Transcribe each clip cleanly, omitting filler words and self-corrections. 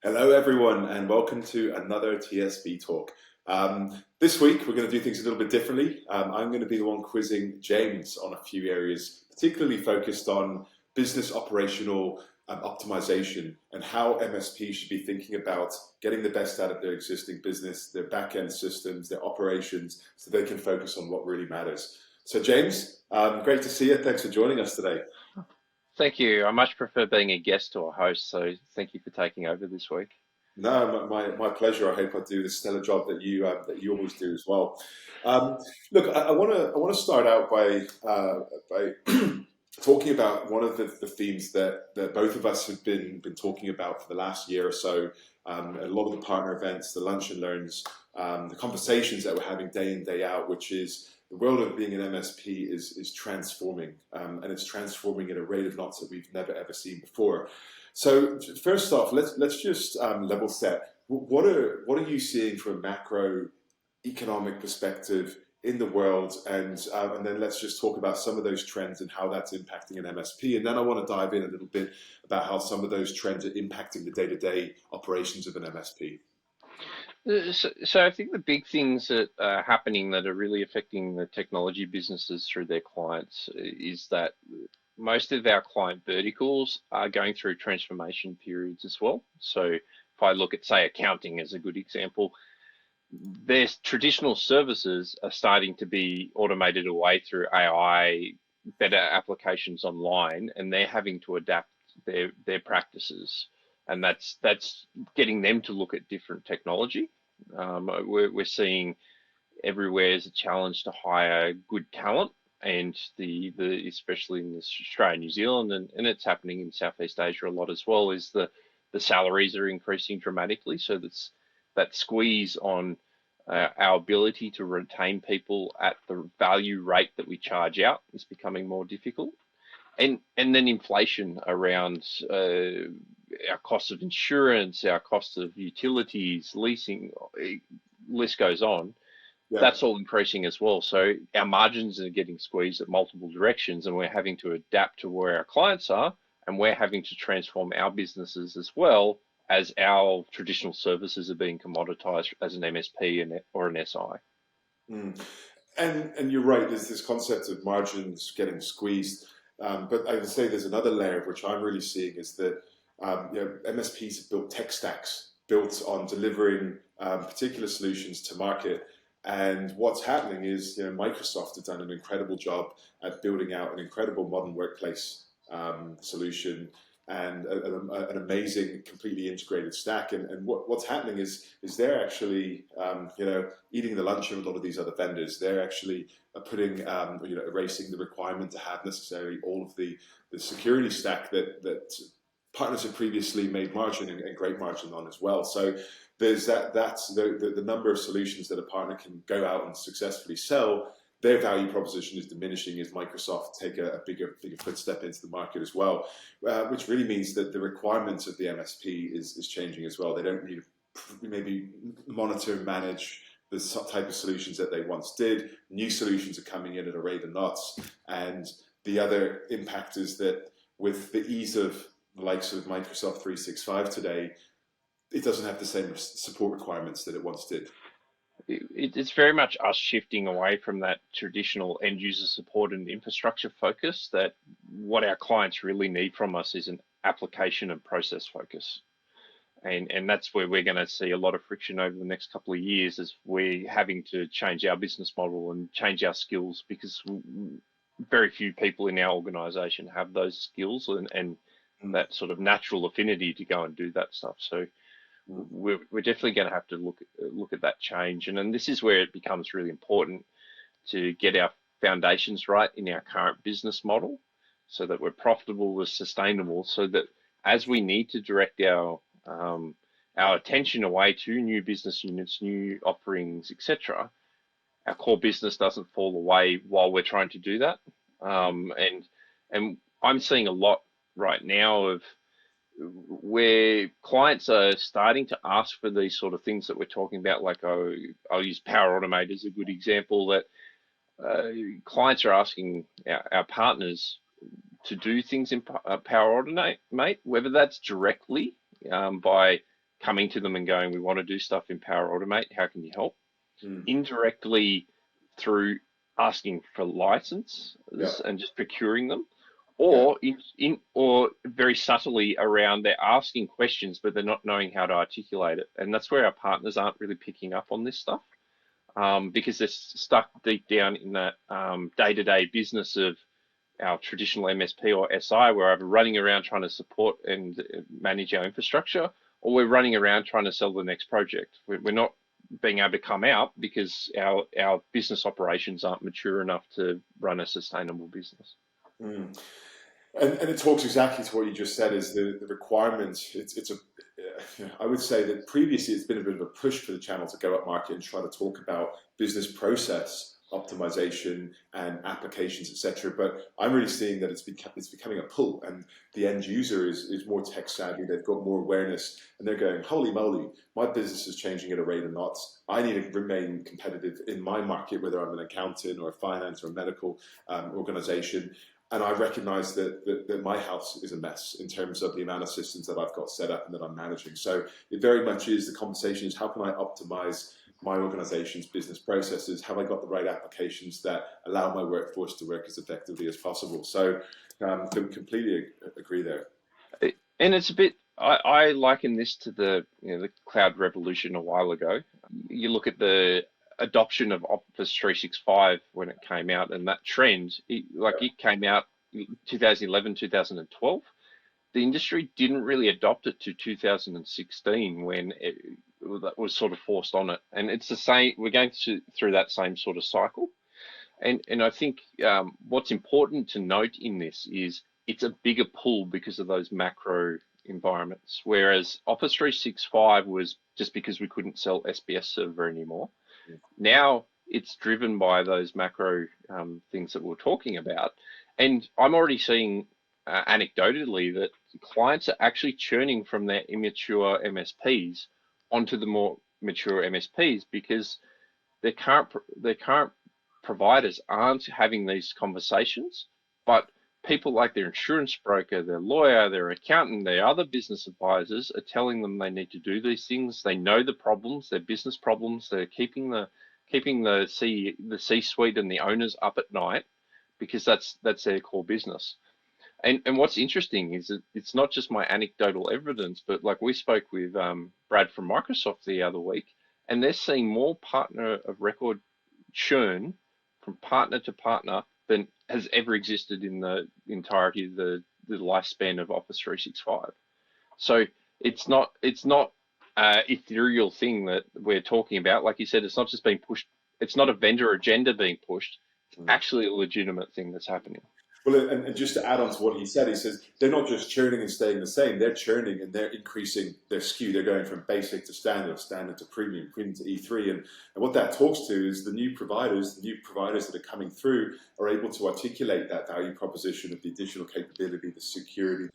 Hello, everyone, and welcome to another TSP talk. This week, we're going to do things a little bit differently. I'm going to be the one quizzing James on a few areas, particularly focused on business operational optimization and how MSP should be thinking about getting the best out of their existing business, their back-end systems, their operations, so they can focus on what really matters. So, James, great to see you. Thanks for joining us today. Thank you. I much prefer being a guest to a host, so thank you for taking over this week. No, my pleasure. I hope I do the stellar job that you always do as well. Um, Look, I want to start out by talking about one of the themes that both of us have been talking about for the last year or so. A lot of the partner events, the lunch and learns, the conversations that we're having day in day out, which is the world of being an MSP is transforming, and it's transforming at a rate of knots that we've never ever seen before. So first off, let's just level set. What are you seeing from a macroeconomic perspective in the world, and then let's just talk about some of those trends and how that's impacting an MSP. And then I want to dive in a little bit about how some of those trends are impacting the day-to-day operations of an MSP. So I think the big things that are happening that are really affecting the technology businesses through their clients is that most of our client verticals are going through transformation periods as well. So if I look at, say, accounting as a good example, their traditional services are starting to be automated away through AI, better applications online, and they're having to adapt their practices, and that's getting them to look at different technology. We're seeing everywhere is a challenge to hire good talent, and the especially in Australia, New Zealand, and it's happening in Southeast Asia a lot as well. Is the salaries are increasing dramatically, so that squeeze on our ability to retain people at the value rate that we charge out is becoming more difficult. And then inflation around our cost of insurance, our cost of utilities, leasing, list goes on. Yeah. That's all increasing as well. So our margins are getting squeezed at multiple directions, and we're having to adapt to where our clients are, and we're having to transform our businesses as well as our traditional services are being commoditized as an MSP or an SI. Mm. And you're right. There's this concept of margins getting squeezed, but I would say there's another layer which I'm really seeing is that MSPs have built tech stacks built on delivering particular solutions to market. And what's happening is, Microsoft has done an incredible job at building out an incredible modern workplace solution and an amazing, completely integrated stack. And what's happening is they're actually, eating the lunch of a lot of these other vendors. They're actually putting, erasing the requirement to have necessarily all of the security stack that partners have previously made margin and great margin on as well. So there's that's the number of solutions that a partner can go out and successfully sell. Their value proposition is diminishing as Microsoft take a bigger footstep into the market as well, which really means that the requirements of the MSP is changing as well. They don't need to maybe monitor and manage the type of solutions that they once did. New solutions are coming in at a rate of knots, and the other impact is that with the ease of the likes of Microsoft 365 today, it doesn't have the same support requirements that it once did. It's very much us shifting away from that traditional end user support and infrastructure focus, that what our clients really need from us is an application and process focus. And that's where we're going to see a lot of friction over the next couple of years as we're having to change our business model and change our skills, because very few people in our organization have those skills and Mm, that sort of natural affinity to go and do that stuff. So mm, we're definitely going to have to look at that change, and then this is where it becomes really important to get our foundations right in our current business model, so that we're profitable, we're sustainable, so that as we need to direct our attention away to new business units, new offerings, etc., our core business doesn't fall away while we're trying to do that. And I'm seeing a lot right now of where clients are starting to ask for these sort of things that we're talking about. Like I'll use Power Automate as a good example, that uh, clients are asking our partners to do things in Power Automate, whether that's directly by coming to them and going, we want to do stuff in Power Automate. How can you help? Mm. Indirectly through asking for licenses Yeah. and just procuring them, Yeah. or or very subtly around they're asking questions but they're not knowing how to articulate it, and that's where our partners aren't really picking up on this stuff, because they're stuck deep down in that day-to-day business of our traditional MSP or SI. We're either running around trying to support and manage our infrastructure, or we're running around trying to sell the next project. We're not being able to come out because our business operations aren't mature enough to run a sustainable business. Mm. And it talks exactly to what you just said, is the requirements. It's a, I would say that previously it's been a bit of a push for the channel to go up market and try to talk about business process optimization and applications, etc. But I'm really seeing that it's becoming a pull, and the end user is more tech savvy. They've got more awareness, and they're going, holy moly, my business is changing at a rate of knots. I need to remain competitive in my market, whether I'm an accountant or a finance or a medical organization. And I recognize that my house is a mess in terms of the amount of systems that I've got set up and that I'm managing. So it very much is, the conversation is, how can I optimize my organization's business processes? Have I got the right applications that allow my workforce to work as effectively as possible? So completely agree there. And it's a bit, I liken this to the cloud revolution a while ago. You look at the adoption of Office 365 when it came out, and that trend, it came out 2011, 2012. The industry didn't really adopt it to 2016 when that was sort of forced on it. And it's the same, we're going through that same sort of cycle. And I think what's important to note in this is it's a bigger pull because of those macro environments. Whereas Office 365 was just because we couldn't sell SBS server anymore. Now it's driven by those macro things that we're talking about. And I'm already seeing anecdotally that clients are actually churning from their immature MSPs onto the more mature MSPs because their current providers aren't having these conversations, but people like their insurance broker, their lawyer, their accountant, their other business advisors are telling them they need to do these things. They know the problems, their business problems. They're keeping the C-suite and the owners up at night because that's their core business. And what's interesting is that it's not just my anecdotal evidence, but like we spoke with Brad from Microsoft the other week, and they're seeing more partner of record churn from partner to partner than has ever existed in the entirety of the lifespan of Office 365. So it's not ethereal thing that we're talking about. Like you said, it's not just being pushed. It's not a vendor agenda being pushed. It's actually a legitimate thing that's happening. Well, and just to add on to what he says they're not just churning and staying the same. They're churning and they're increasing their SKU. They're going from basic to standard, standard to premium, premium to E3. And what that talks to is the new providers that are coming through are able to articulate that value proposition of the additional capability, the security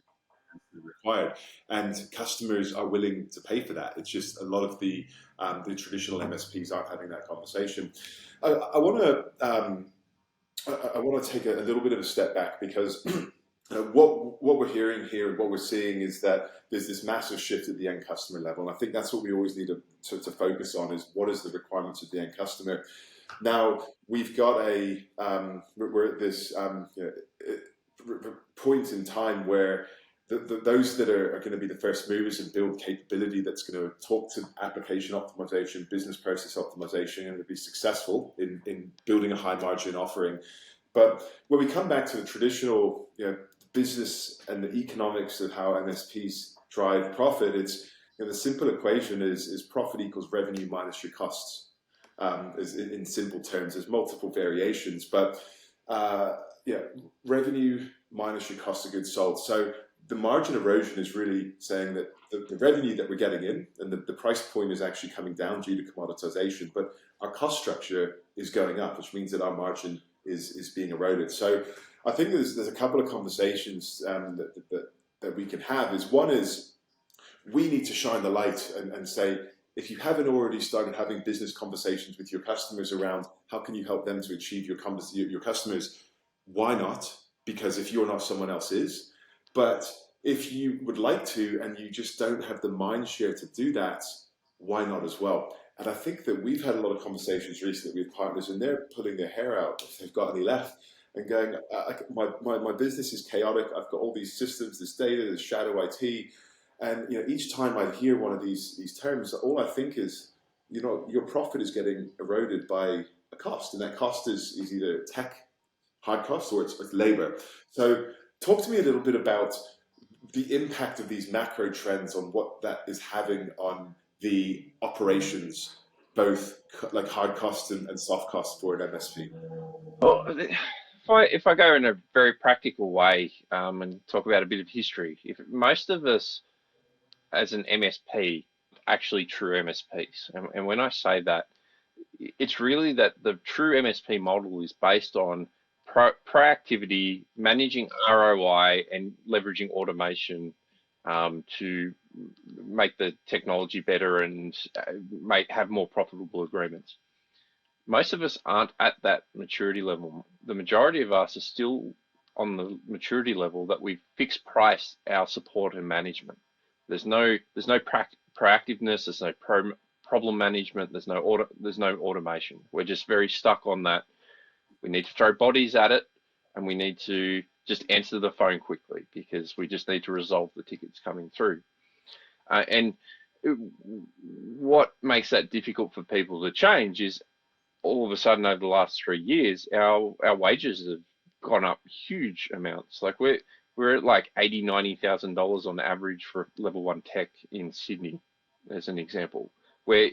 required, and customers are willing to pay for that. It's just a lot of the traditional MSPs aren't having that conversation. I want to. I want to take a little bit of a step back because what we're hearing here and what we're seeing is that there's this massive shift at the end customer level. And I think that's what we always need to focus on, is what is the requirements of the end customer. Now, we've got we're at this point in time where those that are going to be the first movers and build capability that's going to talk to application optimization, business process optimization, and to be successful in building a high margin offering. But when we come back to the traditional business and the economics of how MSPs drive profit, it's the simple equation is profit equals revenue minus your costs. In simple terms, there's multiple variations, but revenue minus your cost of goods sold. So the margin erosion is really saying that the revenue that we're getting in and the price point is actually coming down due to commoditization, but our cost structure is going up, which means that our margin is being eroded. So I think there's a couple of conversations that we can have. One is we need to shine the light and say, if you haven't already started having business conversations with your customers around how can you help them to achieve your customers, why not? Because if you're not, someone else is. But if you would like to and you just don't have the mind share to do that, why not as well? And I think that we've had a lot of conversations recently with partners, and they're pulling their hair out if they've got any left, and going, my business is chaotic. I've got all these systems, this data, this shadow IT, and each time I hear one of these terms, all I think is, your profit is getting eroded by a cost, and that cost is either tech hard costs or it's labor. So talk to me a little bit about the impact of these macro trends on what that is having on the operations, both like hard costs and soft costs for an MSP. Well, if I go in a very practical way and talk about a bit of history, if most of us as an MSP actually true MSPs, and when I say that, it's really that the true MSP model is based on proactivity, managing ROI, and leveraging automation to make the technology better and have more profitable agreements. Most of us aren't at that maturity level. The majority of us are still on the maturity level that we fix price our support and management. There's no proactiveness. There's no problem management. There's no automation. We're just very stuck on that. We need to throw bodies at it, and we need to just answer the phone quickly because we just need to resolve the tickets coming through. And what makes that difficult for people to change is all of a sudden over the last 3 years, our wages have gone up huge amounts. Like we're at like $80,000-$90,000 on average for level one tech in Sydney, as an example. Where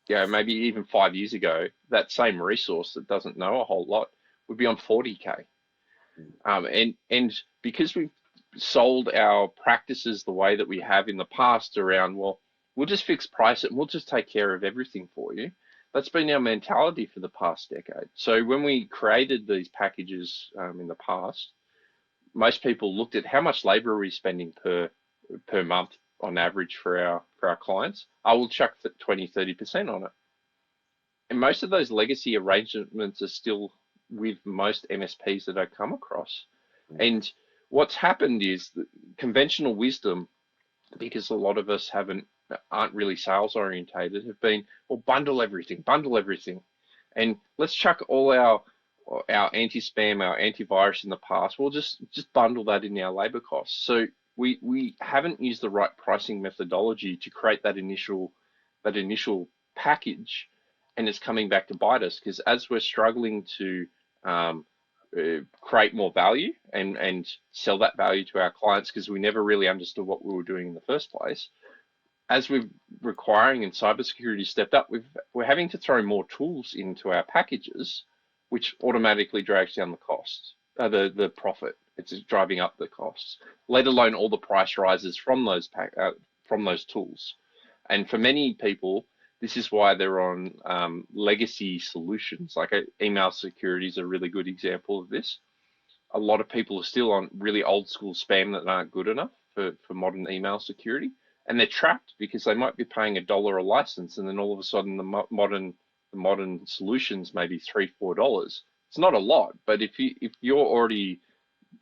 maybe even 5 years ago, that same resource that doesn't know a whole lot would be on 40K. And because we've sold our practices the way that we have in the past around, well, we'll just fix price it and we'll just take care of everything for you. That's been our mentality for the past decade. So when we created these packages in the past, most people looked at how much labor are we spending per month on average for our clients. I will chuck 20-30% on it. And most of those legacy arrangements are still with most MSPs that I come across. And what's happened is that conventional wisdom, because a lot of us aren't really sales orientated, have been, well, bundle everything, and let's chuck all our anti-spam, our antivirus in the past. We'll just bundle that in our labor costs. So we haven't used the right pricing methodology to create that initial package, and it's coming back to bite us because as we're struggling to create more value and sell that value to our clients because we never really understood what we were doing in the first place. As we're requiring and cybersecurity stepped up, we're having to throw more tools into our packages, which automatically drags down the costs, the profit. It's driving up the costs, let alone all the price rises from those tools. And for many people, this is why they're on legacy solutions. Like email security is a really good example of this. A lot of people are still on really old school spam that aren't good enough for modern email security. And they're trapped because they might be paying $1 a license, and then all of a sudden the modern solutions maybe $3-4. It's not a lot, but if you're already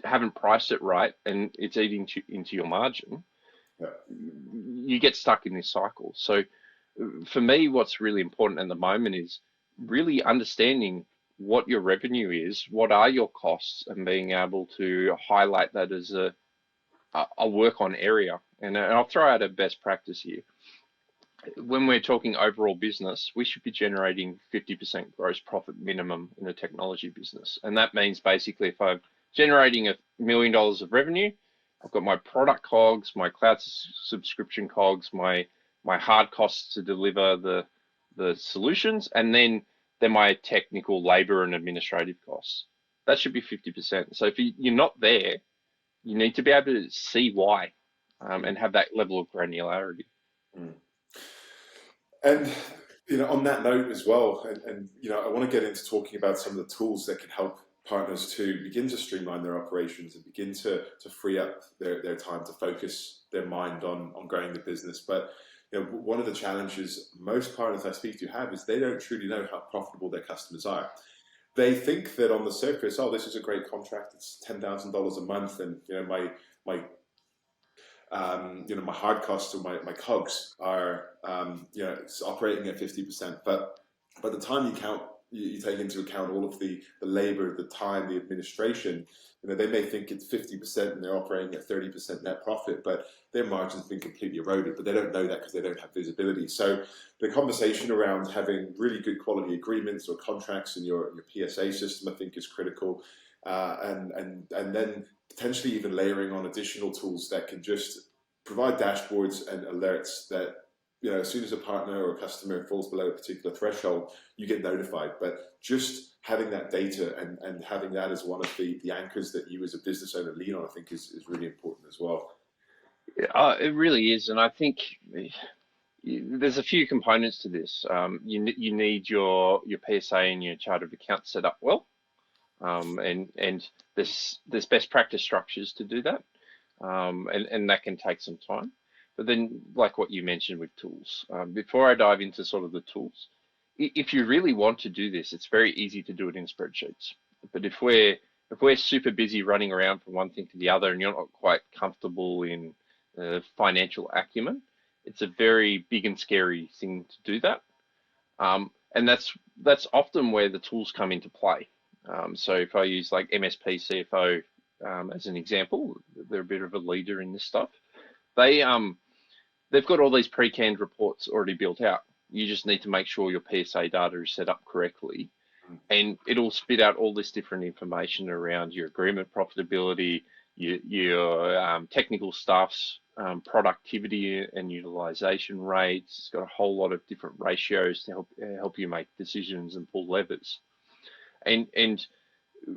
haven't priced it right and it's eating into your margin, Yeah. you get stuck in this cycle. So for me, what's really important at the moment is really understanding what your revenue is, what are your costs, and being able to highlight that as a work on area. And I'll throw out a best practice here. When we're talking overall business, we should be generating 50% gross profit minimum in a technology business. And that means basically if I'm generating $1 million of revenue, I've got my product COGS, my cloud subscription COGS, my hard costs to deliver the solutions, and then my technical labor and administrative costs. That should be 50%. So if you're not there, you need to be able to see why and have that level of granularity. Mm. And on that note as well, and I want to get into talking about some of the tools that can help partners to begin to streamline their operations and begin to free up their time to focus their mind on growing the business. But one of the challenges most partners I speak to have is they don't truly know how profitable their customers are. They think that on the surface, oh, this is a great contract. It's $10,000 a month, and my my hard costs or my COGS are, it's operating at 50%. But by the time you take into account all of the labor, the time, the administration, they may think it's 50% and they're operating at 30% net profit, but their margin's been completely eroded, but they don't know that because they don't have visibility. So the conversation around having really good quality agreements or contracts in your PSA system, I think, is critical. And then potentially even layering on additional tools that can just provide dashboards and alerts that, as soon as a partner or a customer falls below a particular threshold, you get notified. But just having that data and having that as one of the anchors that you as a business owner lean on, I think is really important as well. It really is, and I think there's a few components to this. You need your PSA and your chart of accounts set up well, and there's best practice structures to do that, and that can take some time. But then, like what you mentioned with tools, before I dive into sort of the tools, if you really want to do this, it's very easy to do it in spreadsheets. But if we're super busy running around from one thing to the other, and you're not quite comfortable in financial acumen, it's a very big and scary thing to do that. And that's often where the tools come into play. So if I use like MSP CFO as an example, they're a bit of a leader in this stuff. They've got all these pre-canned reports already built out. You just need to make sure your PSA data is set up correctly, and it'll spit out all this different information around your agreement profitability, your technical staff's productivity and utilization rates. It's got a whole lot of different ratios to help you make decisions and pull levers. And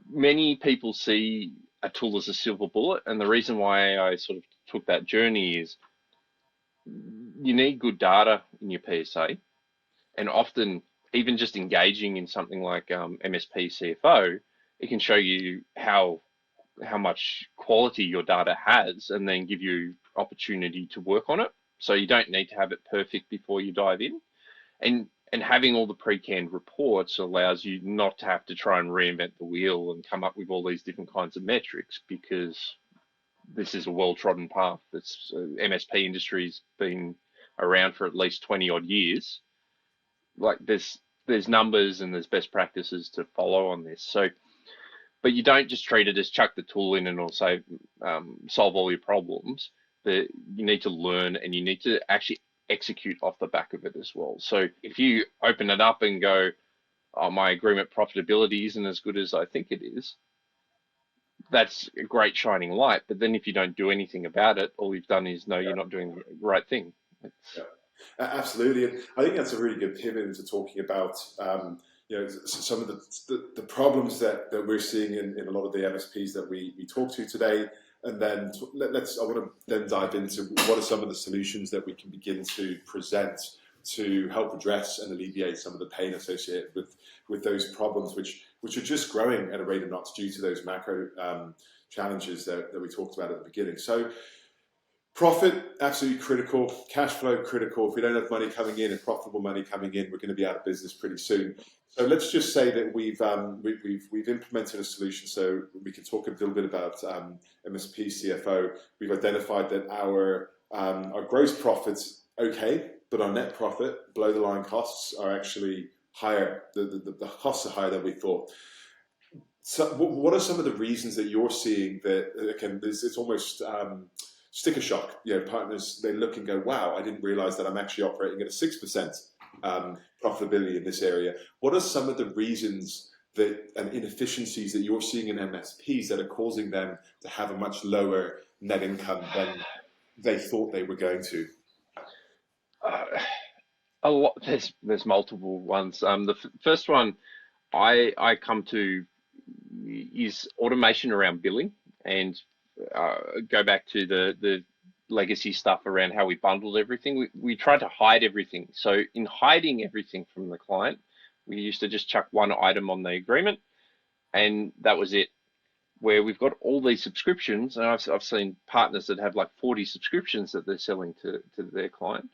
many people see a tool as a silver bullet, and the reason why I sort of took that journey is you need good data in your PSA, and often even just engaging in something like MSP CFO, it can show you how much quality your data has, and then give you opportunity to work on it. So you don't need to have it perfect before you dive in, and having all the pre-canned reports allows you not to have to try and reinvent the wheel and come up with all these different kinds of metrics, because this is a well-trodden path. That's MSP industry's been around for at least 20 odd years. Like there's numbers and there's best practices to follow on this. So, but you don't just treat it as chuck the tool in and also solve all your problems. But you need to learn, and you need to actually execute off the back of it as well. So if you open it up and go, oh, my agreement profitability isn't as good as I think it is, that's a great shining light. But then if you don't do anything about it, all you've done is, no, you're not doing the right thing. Yeah. Absolutely, and I think that's a really good pivot into talking about some of the problems that we're seeing in a lot of the MSPs that we talk to today, and then I want to then dive into what are some of the solutions that we can begin to present to help address and alleviate some of the pain associated with those problems, which are just growing at a rate of knots due to those macro challenges that we talked about at the beginning. So profit, absolutely critical. Cash flow, critical. If we don't have money coming in and profitable money coming in, we're going to be out of business pretty soon. So let's just say that we've implemented a solution. So we can talk a little bit about MSP CFO. We've identified that our gross profits okay, but our net profit, below the line costs, are actually higher. The costs are higher than we thought. So what are some of the reasons that you're seeing that it's almost sticker shock? Partners, they look and go, wow, I didn't realize that I'm actually operating at a 6% profitability in this area. What are some of the reasons and inefficiencies that you're seeing in MSPs that are causing them to have a much lower net income than they thought they were going to? A lot. There's multiple ones. The first one I come to is automation around billing, and go back to the legacy stuff around how we bundled everything. We tried to hide everything. So in hiding everything from the client, we used to just chuck one item on the agreement, and that was it. Where we've got all these subscriptions, and I've seen partners that have like 40 subscriptions that they're selling to their client.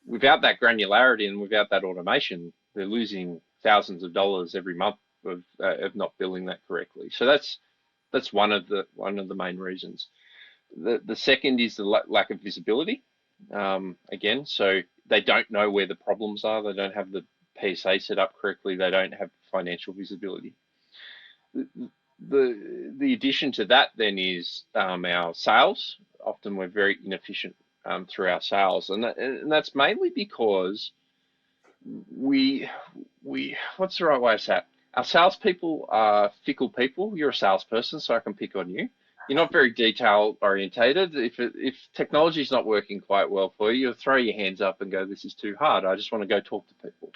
Without that granularity and without that automation, they're losing thousands of dollars every month of not billing that correctly. So that's one of the main reasons. The second is the lack of visibility. Again, so they don't know where the problems are. They don't have the PSA set up correctly. They don't have financial visibility. The addition to that then is our sales. Often we're very inefficient through our sales, and that's mainly because we what's the right way to say it? Our salespeople are fickle people. You're a salesperson, so I can pick on you. You're not very detail orientated. If technology is not working quite well for you, you'll throw your hands up and go, "This is too hard. I just want to go talk to people,"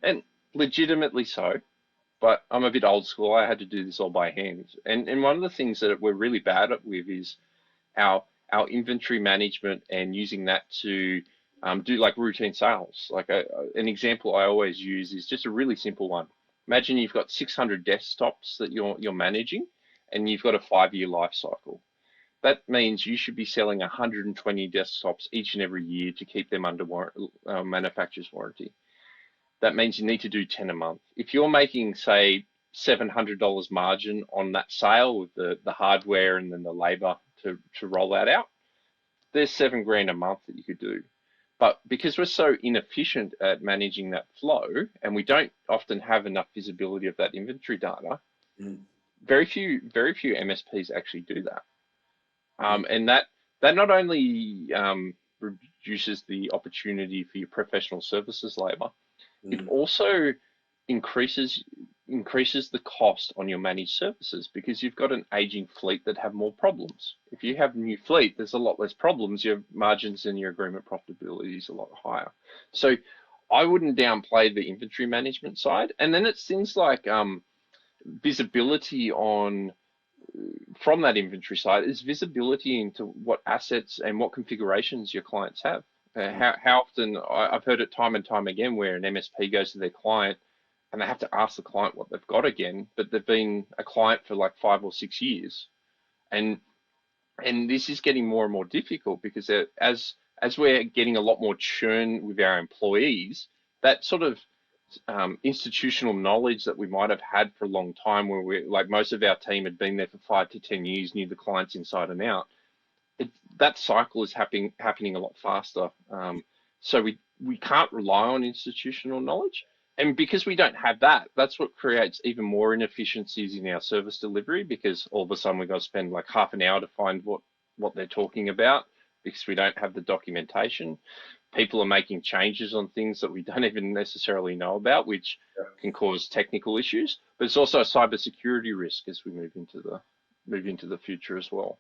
and legitimately so. But I'm a bit old school. I had to do this all by hand. And one of the things that we're really bad at with is our inventory management and using that to do like routine sales. Like an example I always use is just a really simple one. Imagine you've got 600 desktops that you're managing, and you've got a 5-year life cycle. That means you should be selling 120 desktops each and every year to keep them under manufacturer's warranty. That means you need to do 10 a month. If you're making, say, $700 margin on that sale with the hardware and then the labor to roll that out, there's 7 grand a month that you could do. But because we're so inefficient at managing that flow, and we don't often have enough visibility of that inventory data, Mm. very few MSPs actually do that. Mm. And that not only reduces the opportunity for your professional services labor, it Mm. also increases the cost on your managed services because you've got an aging fleet that have more problems. If you have a new fleet, there's a lot less problems. Your margins and your agreement profitability is a lot higher. So I wouldn't downplay the inventory management side. And then it's things like visibility on from that inventory side is visibility into what assets and what configurations your clients have. How often I've heard it time and time again where an MSP goes to their client and they have to ask the client what they've got again, but they've been a client for like 5 or 6 years, and this is getting more and more difficult because as we're getting a lot more churn with our employees, that sort of institutional knowledge that we might have had for a long time, where we like most of our team had been there for 5 to 10 years, knew the clients inside and out. That cycle is happening a lot faster. So we can't rely on institutional knowledge. And because we don't have that, that's what creates even more inefficiencies in our service delivery because all of a sudden we've got to spend like half an hour to find what they're talking about because we don't have the documentation. People are making changes on things that we don't even necessarily know about, which Yeah. can cause technical issues. But it's also a cybersecurity risk as we move into the future as well.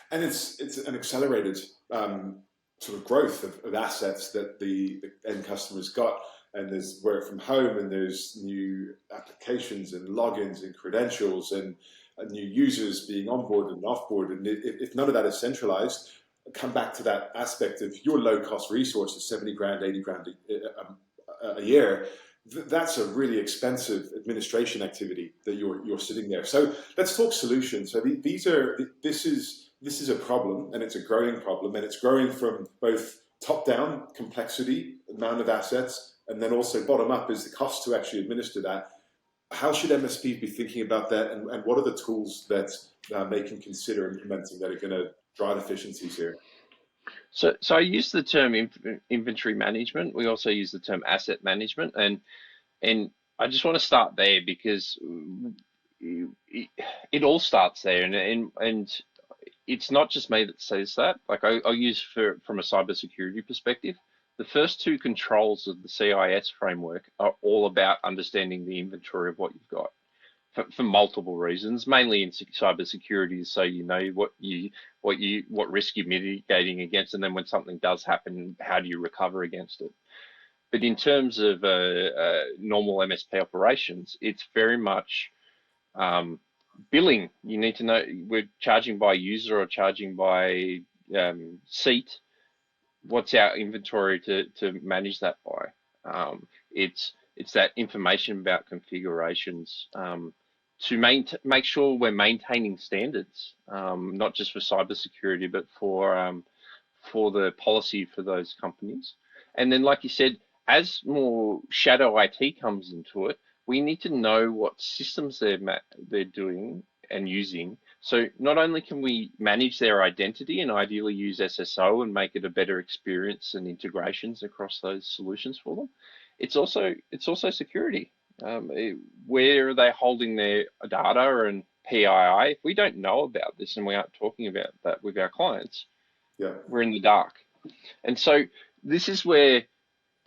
And it's an accelerated sort of growth of assets that the end customers got. And there's work from home, and there's new applications and logins and credentials and new users being onboarded and offboarded. And if none of that is centralized, come back to that aspect of your low cost resources, 70 grand, 80 grand a year. That's a really expensive administration activity that you're sitting there. So let's talk solutions. So this is a problem, and it's a growing problem, and it's growing from both top down complexity, amount of assets, and then also bottom up is the cost to actually administer that. How should MSPs be thinking about that, and what are the tools that they can consider implementing that are going to drive efficiencies here? So I use the term inventory management. We also use the term asset management, and I just want to start there because it all starts there, and it's not just me that says that. Like I use from a cybersecurity perspective, the first two controls of the CIS framework are all about understanding the inventory of what you've got for multiple reasons, mainly in cybersecurity, so you know what risk you're mitigating against, and then when something does happen, how do you recover against it? But in terms of normal MSP operations, it's very much billing. You need to know we're charging by user or charging by seat. What's our inventory to manage that by? It's that information about configurations to make sure we're maintaining standards, not just for cybersecurity, but for the policy for those companies. And then, like you said, as more shadow IT comes into it, we need to know what systems they're doing and using So not only can we manage their identity and ideally use SSO and make it a better experience and integrations across those solutions for them, it's also security. Where are they holding their data and PII? If we don't know about this and we aren't talking about that with our clients, Yeah. we're in the dark. And so this is where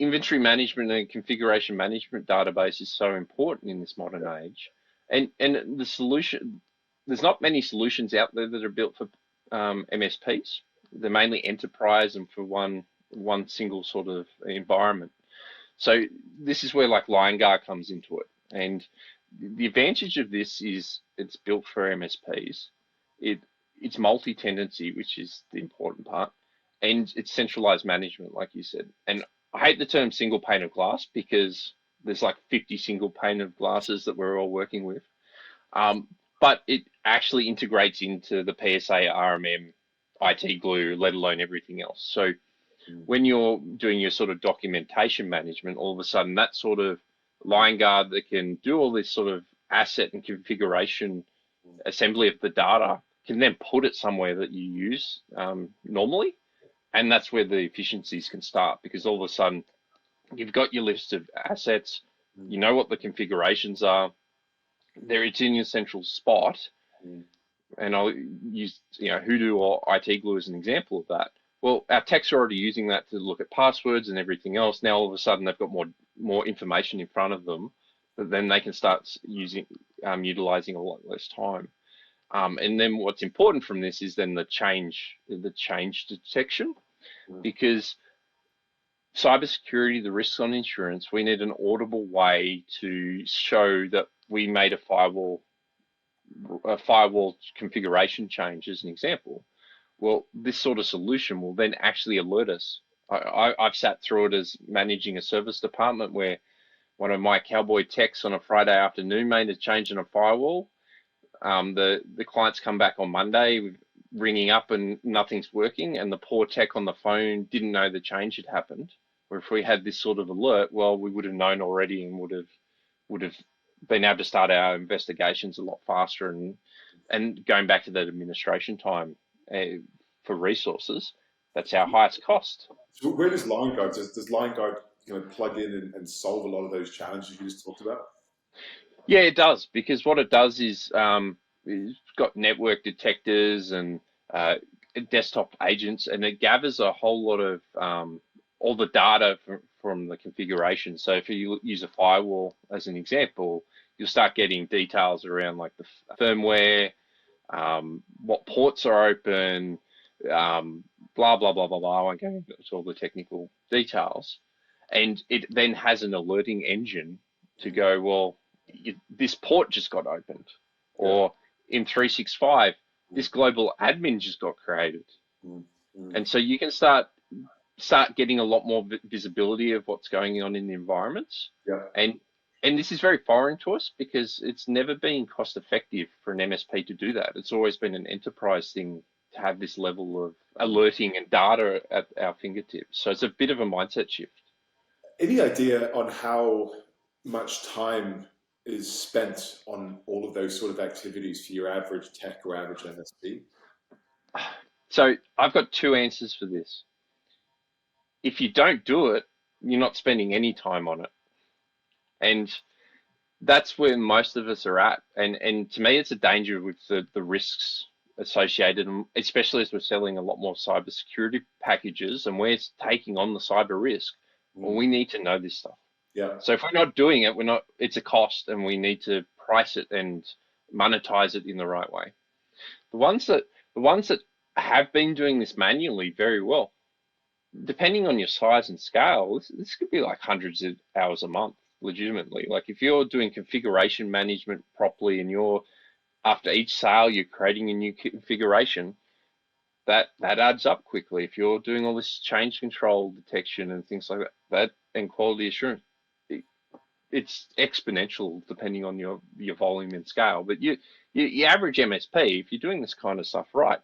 inventory management and configuration management database is so important in this modern age. And the solution, there's not many solutions out there that are built for MSPs. They're mainly enterprise and for one single sort of environment. So this is where like LionGuard comes into it. And the advantage of this is it's built for MSPs. It it's multi-tenancy, which is the important part, and it's centralized management, like you said. And I hate the term single pane of glass because there's like 50 single pane of glasses that we're all working with. Um, but it actually integrates into the PSA, RMM, IT glue, let alone everything else. So Mm. when you're doing your sort of documentation management, all of a sudden that sort of line guard that can do all this sort of asset and configuration assembly of the data can then put it somewhere that you use normally. And that's where the efficiencies can start because all of a sudden you've got your list of assets, Mm. you know what the configurations are, there it's in your central spot, Mm. and I'll use Hoodoo or IT Glue as an example of that. Well, our techs are already using that to look at passwords and everything else. Now all of a sudden they've got more information in front of them, that then they can start utilizing a lot less time. And then what's important from this is then the change detection, Mm. because cybersecurity, the risks on insurance, we need an audible way to show that we made a firewall configuration change as an example. Well, this sort of solution will then actually alert us. I've sat through it as managing a service department where one of my cowboy techs on a Friday afternoon made a change in a firewall. The clients come back on Monday ringing up and nothing's working, and the poor tech on the phone didn't know the change had happened. Where if we had this sort of alert, well, we would have known already and would have been able to start our investigations a lot faster, and going back to that administration time for resources, that's our highest cost. So where does LineGuard, does LineGuard kind of plug in and solve a lot of those challenges you just talked about? Yeah, it does, because what it does is it's got network detectors and desktop agents, and it gathers a whole lot of all the data from the configuration. So if you use a firewall as an example, you'll start getting details around like the firmware, what ports are open, blah, blah, blah, blah, blah. I won't go into all the technical details. And it then has an alerting engine to go, well, this port just got opened, Yeah. or in 365, Mm. this global admin just got created. Mm. Mm. And so you can start getting a lot more visibility of what's going on in the environments. Yeah. And this is very foreign to us because it's never been cost effective for an MSP to do that. It's always been an enterprise thing to have this level of alerting and data at our fingertips. So it's a bit of a mindset shift. Any idea on how much time is spent on all of those sort of activities for your average tech or average MSP? So I've got two answers for this. If you don't do it, you're not spending any time on it. And that's where most of us are at. And to me, it's a danger with the risks associated, and especially as we're selling a lot more cybersecurity packages and we're taking on the cyber risk. Well, Mm. we need to know this stuff. Yeah. So if we're not doing it, it's a cost, and we need to price it and monetize it in the right way. The ones that have been doing this manually very well, depending on your size and scale, this could be like hundreds of hours a month, legitimately. Like if you're doing configuration management properly and you're after each sale you're creating a new configuration, that adds up quickly. If you're doing all this change control detection and things like that and quality assurance, it's exponential depending on your volume and scale. But your average MSP, if you're doing this kind of stuff right,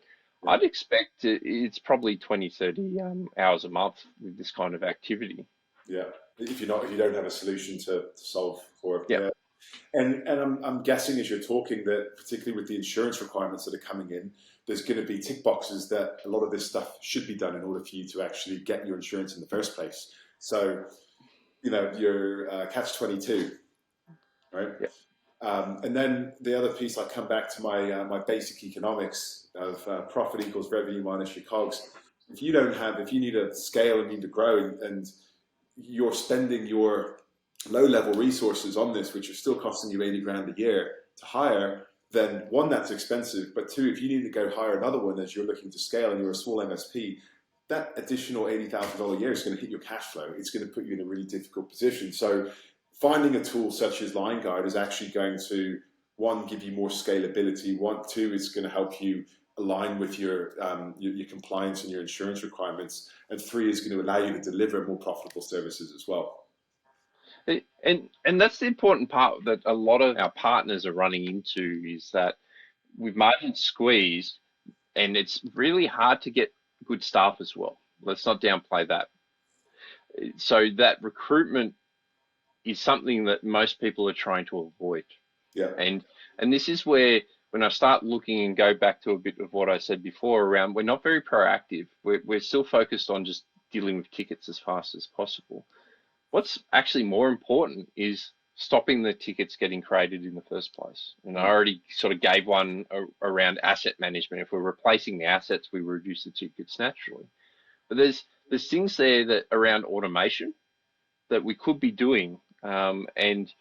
Yeah. I'd expect it's probably 20, 30 hours a month with this kind of activity. Yeah. If you don't have a solution to solve for it. Yep. Yeah. And I'm guessing as you're talking that particularly with the insurance requirements that are coming in, there's going to be tick boxes that a lot of this stuff should be done in order for you to actually get your insurance in the first place. So, your catch 22, right? Yeah. And then the other piece, I come back to my basic economics of profit equals revenue minus your cogs. If you need to scale and need to grow, and you're spending your low level resources on this, which are still costing you 80 grand a year to hire, then one, that's expensive. But two, if you need to go hire another one as you're looking to scale and you're a small MSP, that additional $80,000 a year is going to hit your cash flow. It's going to put you in a really difficult position. So finding a tool such as Line Guide is actually going to, one, give you more scalability. One, two, is going to help you align with your compliance and your insurance requirements, and three, is going to allow you to deliver more profitable services as well. And that's the important part that a lot of our partners are running into is that with margin squeeze, and it's really hard to get good staff as well. Let's not downplay that. So that recruitment is something that most people are trying to avoid. Yeah, And and this is where when I start looking and go back to a bit of what I said before around we're not very proactive. We're still focused on just dealing with tickets as fast as possible. What's actually more important is stopping the tickets getting created in the first place. And I already sort of gave one around asset management. If we're replacing the assets, we reduce the tickets naturally. But there's things there that around automation that we could be doing, and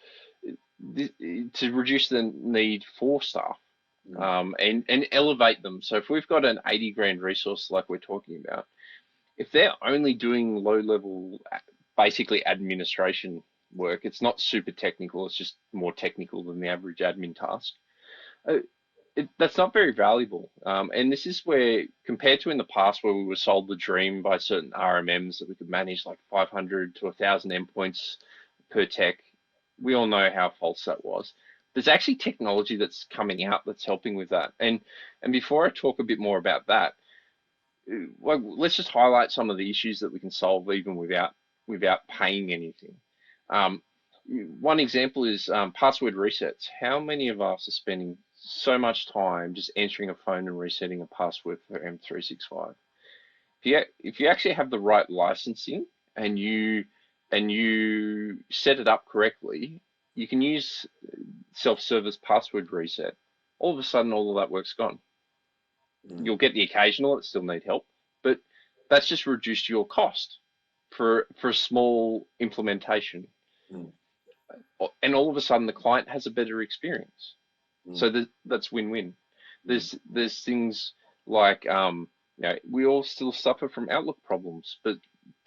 to reduce the need for staff, and elevate them. So if we've got an 80 grand resource like we're talking about, if they're only doing low level, basically administration work, it's not super technical, it's just more technical than the average admin task. Uh, that's not very valuable. And this is where, compared to in the past where we were sold the dream by certain RMMs that we could manage like 500 to 1,000 endpoints per tech, we all know how false that was. There's actually technology that's coming out that's helping with that. And before I talk a bit more about that, well, let's just highlight some of the issues that we can solve even without paying anything. Um, One example is password resets. How many of us are spending so much time just entering a phone and resetting a password for M365? If you actually have the right licensing and you set it up correctly, you can use self-service password reset. All of a sudden, all of that work's gone. mm, You'll get the occasional that still need help, but that's just reduced your cost for a small implementation. mm, And all of a sudden, the client has a better experience. mm, So that's win-win. mm, There's things like we all still suffer from Outlook problems, but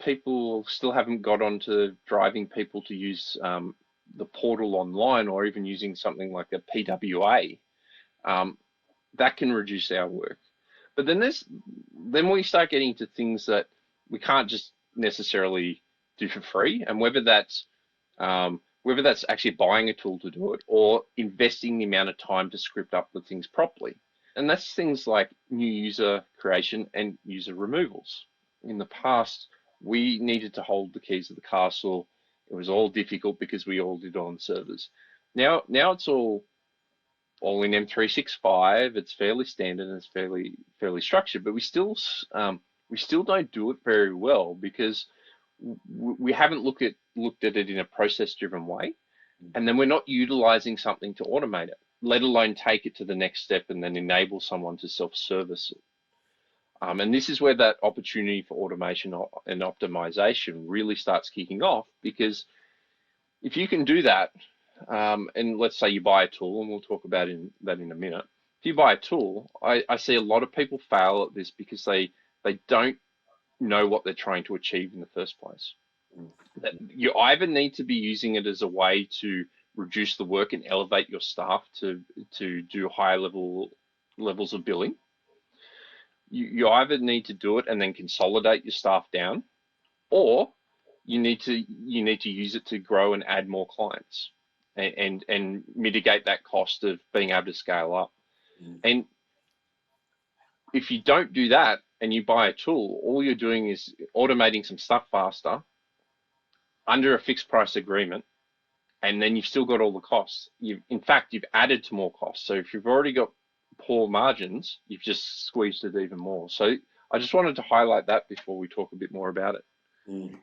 people still haven't got onto driving people to use the portal online or even using something like a PWA. Um, that can reduce our work. But then we start getting to things that we can't just necessarily do for free, and whether that's actually buying a tool to do it or investing the amount of time to script up the things properly. And that's things like new user creation and user removals. In the past, we needed to hold the keys of the castle. It was all difficult because we all did it on servers. Now it's all in M365. It's fairly standard and it's fairly structured, but we still don't do it very well because we haven't looked at it in a process driven way, and then we're not utilizing something to automate it, let alone take it to the next step and then enable someone to self-service it. And this is where that opportunity for automation and optimization really starts kicking off, because if you can do that, and let's say you buy a tool, and we'll talk about that in a minute. If you buy a tool, I see a lot of people fail at this because they don't know what they're trying to achieve in the first place. mm, That you either need to be using it as a way to reduce the work and elevate your staff to do higher levels of billing. You either need to do it and then consolidate your staff down, or you need to use it to grow and add more clients and mitigate that cost of being able to scale up. mm, And if you don't do that and you buy a tool, all you're doing is automating some stuff faster under a fixed price agreement, and then you've still got all the costs. In fact, you've added to more costs. So if you've already got poor margins, you've just squeezed it even more. So I just wanted to highlight that before we talk a bit more about it. Mm.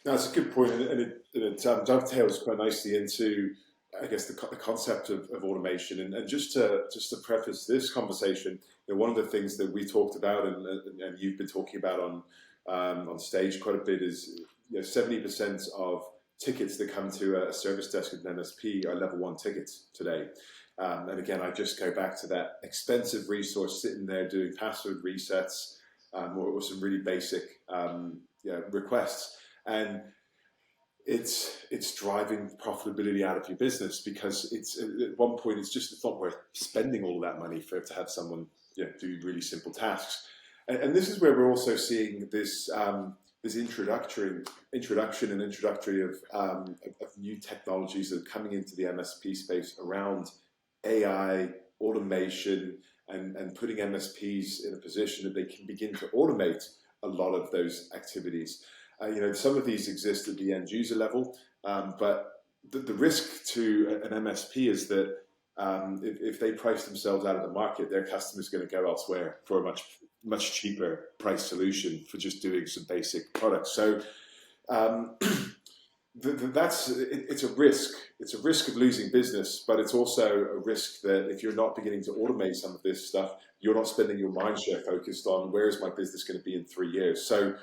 No, that's a good point, and it dovetails quite nicely into, I guess, the concept of automation. And just to preface this conversation, one of the things that we talked about, and you've been talking about on stage quite a bit, is 70% of tickets that come to a service desk at an MSP are level one tickets today. And again, I just go back to that expensive resource sitting there doing password resets, or some really basic requests, and it's driving profitability out of your business, because it's at one point it's not worth spending all that money to have someone do really simple tasks. And this is where we're also seeing this introductory of new technologies that are coming into the MSP space around AI, automation, and putting MSPs in a position that they can begin to automate a lot of those activities. Some of these exist at the end user level, but the risk to an MSP is that if they price themselves out of the market, their customers are going to go elsewhere for a much cheaper price solution for just doing some basic products. So it's a risk. It's a risk of losing business, but it's also a risk that if you're not beginning to automate some of this stuff, you're not spending your mind share focused on where is my business going to be in 3 years. So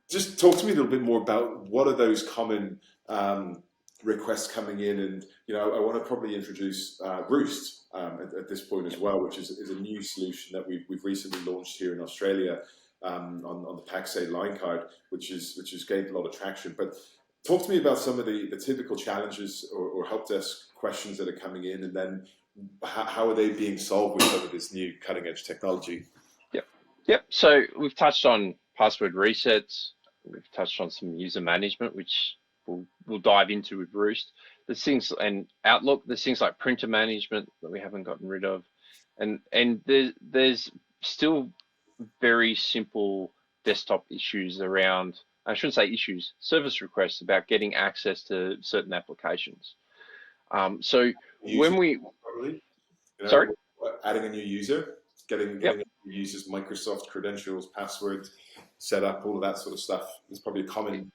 just talk to me a little bit more about what are those common requests coming in, and I want to probably introduce Roost at this point as well, which is a new solution that we've recently launched here in Australia on the Paxay line card, which has gained a lot of traction. But talk to me about some of the typical challenges or help desk questions that are coming in, and then how are they being solved with some of this new cutting edge technology? Yep. So we've touched on password resets. We've touched on some user management, which we'll dive into with Roost. There's things and Outlook. There's things like printer management that we haven't gotten rid of, and there's still very simple desktop issues around. I shouldn't say issues. Service requests about getting access to certain applications. So when we Probably, sorry. adding a new user, getting Yep. a new user's Microsoft credentials, password set up, all of that sort of stuff is probably a common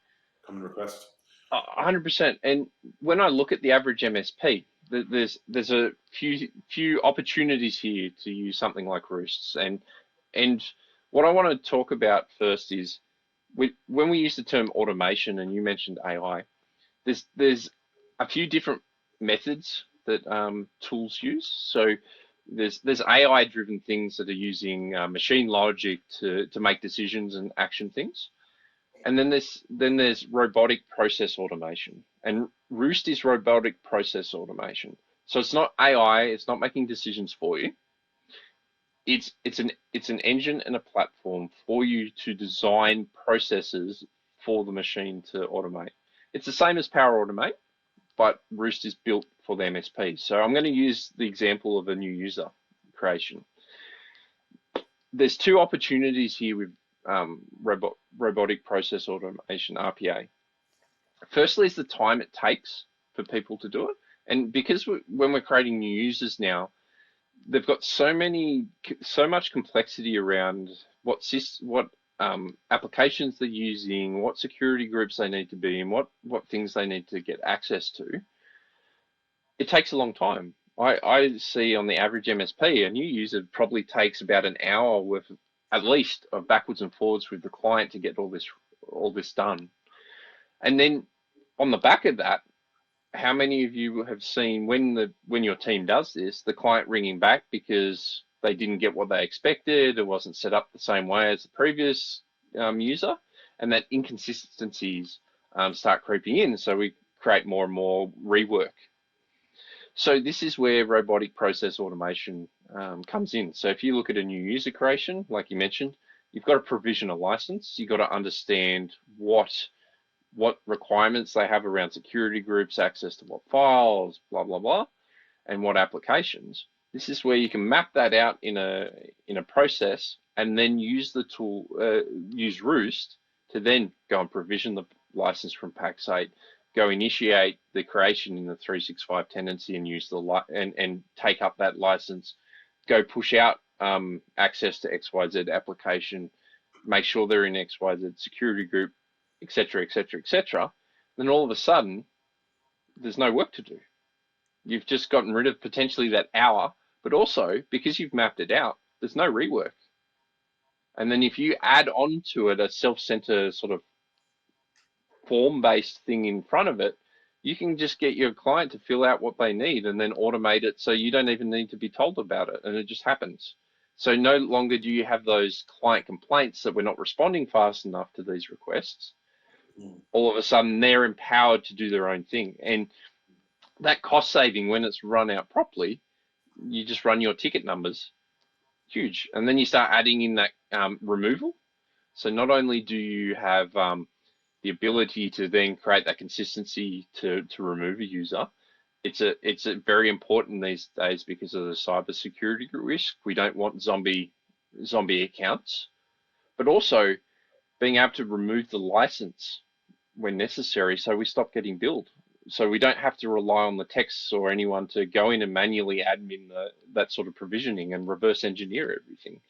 request. 100%. And when I look at the average MSP, there's a few opportunities here to use something like Roosts. And what I want to talk about first is when we use the term automation, and you mentioned AI, there's a few different methods that tools use. So there's AI driven things that are using machine logic to make decisions and action things. And then there's robotic process automation, and Roost is robotic process automation. So it's not AI, it's not making decisions for you. It's an engine and a platform for you to design processes for the machine to automate. It's the same as Power Automate, but Roost is built for the MSP. So I'm going to use the example of a new user creation. There's two opportunities here with robotic process automation, RPA. Firstly, is the time it takes for people to do it, and because when we're creating new users now, they've got so much complexity around what applications they're using, what security groups they need to be in, what things they need to get access to. It takes a long time. I see on the average MSP, a new user probably takes about an hour worth at least of backwards and forwards with the client to get all this done. And then on the back of that, how many of you have seen when your team does this, the client ringing back because they didn't get what they expected, it wasn't set up the same way as the previous user, and that inconsistencies start creeping in, so we create more and more rework. So this is where robotic process automation comes in. So if you look at a new user creation, like you mentioned, you've got to provision a license. You've got to understand what requirements they have around security groups, access to what files, blah, blah, blah, and what applications. This is where you can map that out in a process, and then use the tool, use Roost to then go and provision the license from Pax8, go initiate the creation in the 365 tenancy and use the and take up that license, go push out access to XYZ application, make sure they're in XYZ security group, etc., etc., etc. Then all of a sudden, there's no work to do. You've just gotten rid of potentially that hour, but also because you've mapped it out, there's no rework. And then if you add on to it a self-center sort of form-based thing in front of it, you can just get your client to fill out what they need and then automate it so you don't even need to be told about it, and it just happens. So no longer do you have those client complaints that we're not responding fast enough to these requests. All of a sudden, they're empowered to do their own thing. And that cost saving, when it's run out properly, you just run your ticket numbers, huge. And then you start adding in that removal. So not only do you have the ability to then create that consistency to remove a user, it's a very important these days because of the cybersecurity risk. We don't want zombie accounts, but also being able to remove the license when necessary, so we stop getting billed. So we don't have to rely on the techs or anyone to go in and manually admin that sort of provisioning and reverse engineer everything.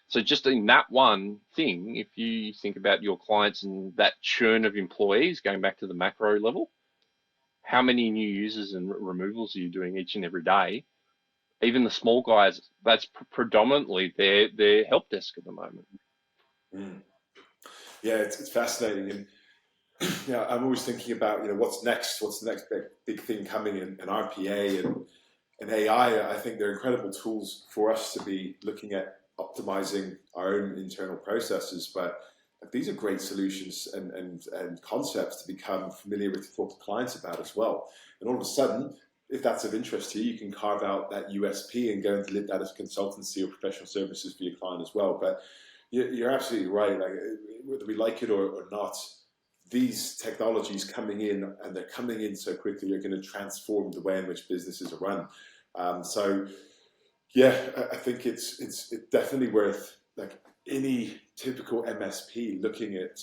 So just in that one thing, if you think about your clients and that churn of employees, going back to the macro level, how many new users and removals are you doing each and every day? Even the small guys, that's predominantly their help desk at the moment. Yeah, it's fascinating. And yeah, I'm always thinking about, what's next? What's the next big thing coming in RPA and AI? I think they're incredible tools for us to be looking at optimizing our own internal processes. But these are great solutions and concepts to become familiar with, to talk to clients about as well. And all of a sudden, if that's of interest to you, you can carve out that USP and go and deliver that as consultancy or professional services for your client as well. But you're absolutely right. Like, whether we like it or not, these technologies coming in, and they're coming in so quickly, are going to transform the way in which businesses are run. So yeah, I think it's definitely worth, like, any typical MSP looking at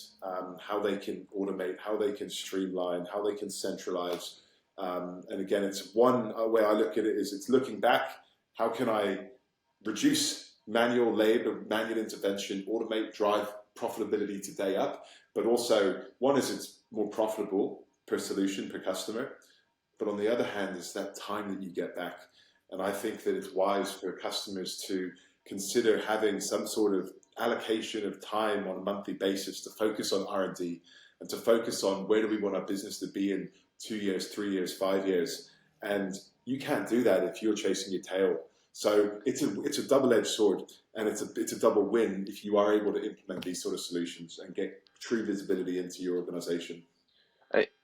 how they can automate, how they can streamline, how they can centralize. And again, it's one way I look at it is, it's looking back, how can I reduce manual labor, manual intervention, automate, drive profitability today up, but also, one is it's more profitable per solution, per customer, but on the other hand, it's that time that you get back. And I think that it's wise for customers to consider having some sort of allocation of time on a monthly basis to focus on R&D and to focus on, where do we want our business to be in 2 years, 3 years, 5 years. And you can't do that if you're chasing your tail. So it's a double-edged sword, and it's a double win if you are able to implement these sort of solutions and get true visibility into your organization.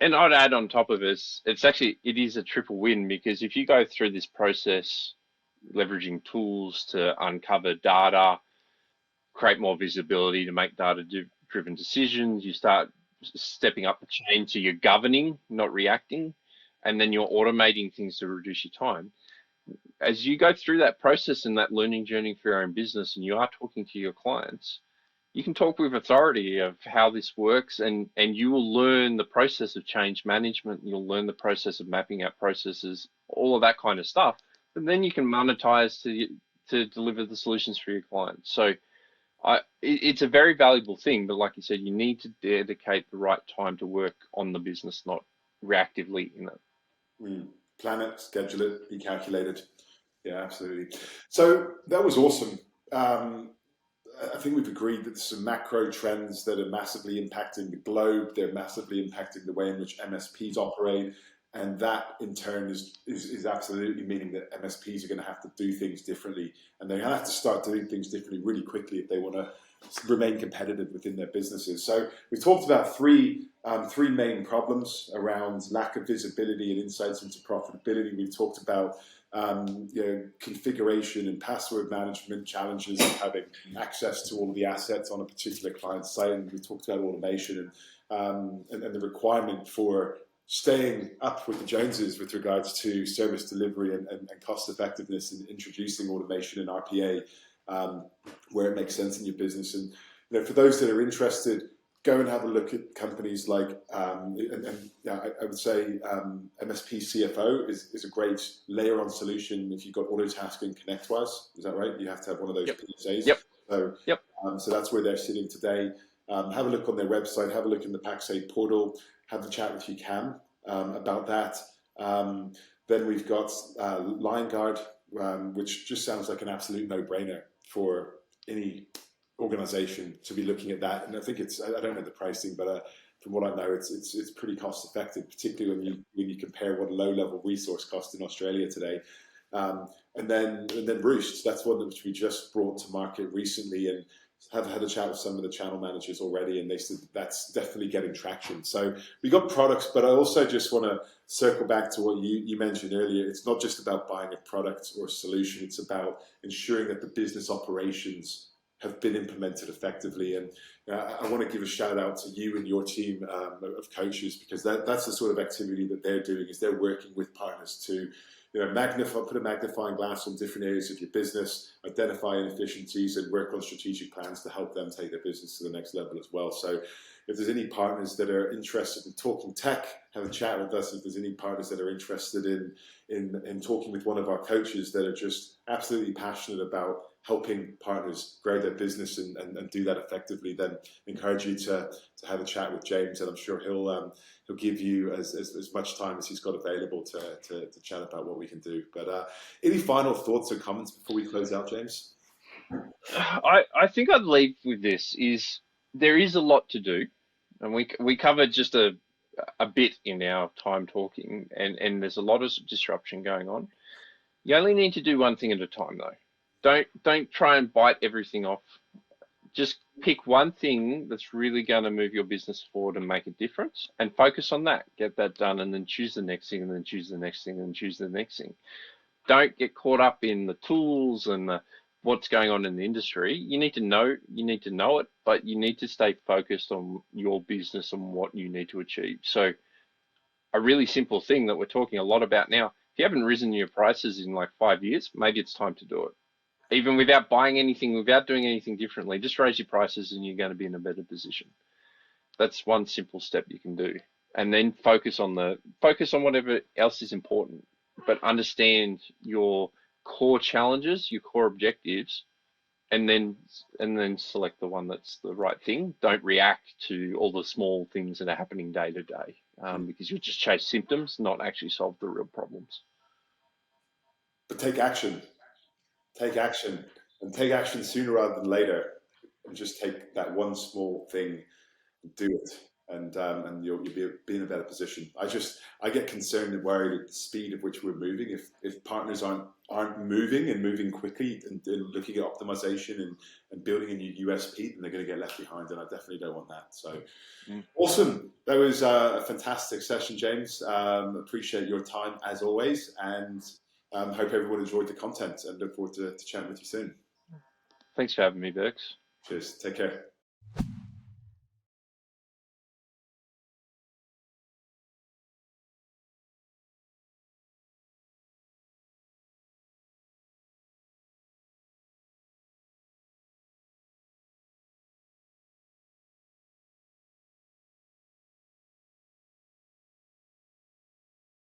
And I'd add on top of this, it is a triple win, because if you go through this process, leveraging tools to uncover data, create more visibility to make data-driven decisions, you start stepping up the chain to your governing, not reacting, and then you're automating things to reduce your time. As you go through that process and that learning journey for your own business, and you are talking to your clients, you can talk with authority of how this works, and you will learn the process of change management. You'll learn the process of mapping out processes, all of that kind of stuff. And then you can monetize to deliver the solutions for your clients. So it's a very valuable thing, but like you said, you need to dedicate the right time to work on the business, not reactively in it. Plan it, schedule it, be calculated. Yeah, absolutely. So that was awesome. I think we've agreed that there's some macro trends that are massively impacting the globe. They're massively impacting the way in which MSPs operate. And that in turn is absolutely meaning that MSPs are going to have to do things differently. And they're going to have to start doing things differently really quickly if they want to remain competitive within their businesses. So we talked about three main problems around lack of visibility and insights into profitability. We talked about configuration and password management challenges of having access to all of the assets on a particular client site. And we talked about automation and the requirement for staying up with the Joneses with regards to service delivery and cost effectiveness, and introducing automation and RPA where it makes sense in your business. And for those that are interested, go and have a look at companies like, yeah, I would say MSP CFO is a great layer on solution if you've got Autotasking ConnectWise. Is that right? You have to have one of those Yep. PSAs. Yep. So, Yep. so that's where they're sitting today. Have a look on their website, have a look in the Paxade portal, have the chat with you Cam about that. Then we've got LionGuard, which just sounds like an absolute no-brainer for any organization to be looking at that. And I think I don't know the pricing, but from what I know, it's pretty cost effective, particularly when you compare what a low-level resource costs in Australia today. And then Roost, that's one which we just brought to market recently, and have had a chat with some of the channel managers already, and they said that's definitely getting traction. So we got products, but I also just want to circle back to what you mentioned earlier. It's not just about buying a product or a solution. It's about ensuring that the business operations have been implemented effectively. And I want to give a shout out to you and your team of coaches, because that's the sort of activity that they're doing, is they're working with partners to put a magnifying glass on different areas of your business, identify inefficiencies, and work on strategic plans to help them take their business to the next level as well. So if there's any partners that are interested in talking tech, have a chat with us. If there's any partners that are interested in talking with one of our coaches that are just absolutely passionate about helping partners grow their business and do that effectively, then encourage you to have a chat with James, and I'm sure he'll give you as much time as he's got available to chat about what we can do. But any final thoughts or comments before we close out, James? I think I'd leave with this: is there is a lot to do, and we covered just a bit in our time talking, and there's a lot of disruption going on. You only need to do one thing at a time, though. Don't try and bite everything off. Just pick one thing that's really going to move your business forward and make a difference, and focus on that. Get that done, and then choose the next thing, and then choose the next thing, and choose the next thing. Don't get caught up in the tools and what's going on in the industry. You need to know it, but you need to stay focused on your business and what you need to achieve. So a really simple thing that we're talking a lot about now: if you haven't risen your prices in like 5 years, maybe it's time to do it. Even without buying anything, without doing anything differently, just raise your prices and you're going to be in a better position. That's one simple step you can do. And then focus on whatever else is important, but understand your core challenges, your core objectives, and then select the one that's the right thing. Don't react to all the small things that are happening day to day, because you'll just chase symptoms, not actually solve the real problems. But take action. Take action, and take action sooner rather than later, and just take that one small thing and do it, and you'll be in a better position. I get concerned and worried at the speed at which we're moving. If partners aren't moving and moving quickly and looking at optimization and building a new USP, then they're going to get left behind, and I definitely don't want that. So awesome. That was a fantastic session, James. Appreciate your time as always, and hope everyone enjoyed the content, and look forward to chatting with you soon. Thanks for having me, Bergs. Cheers. Take care.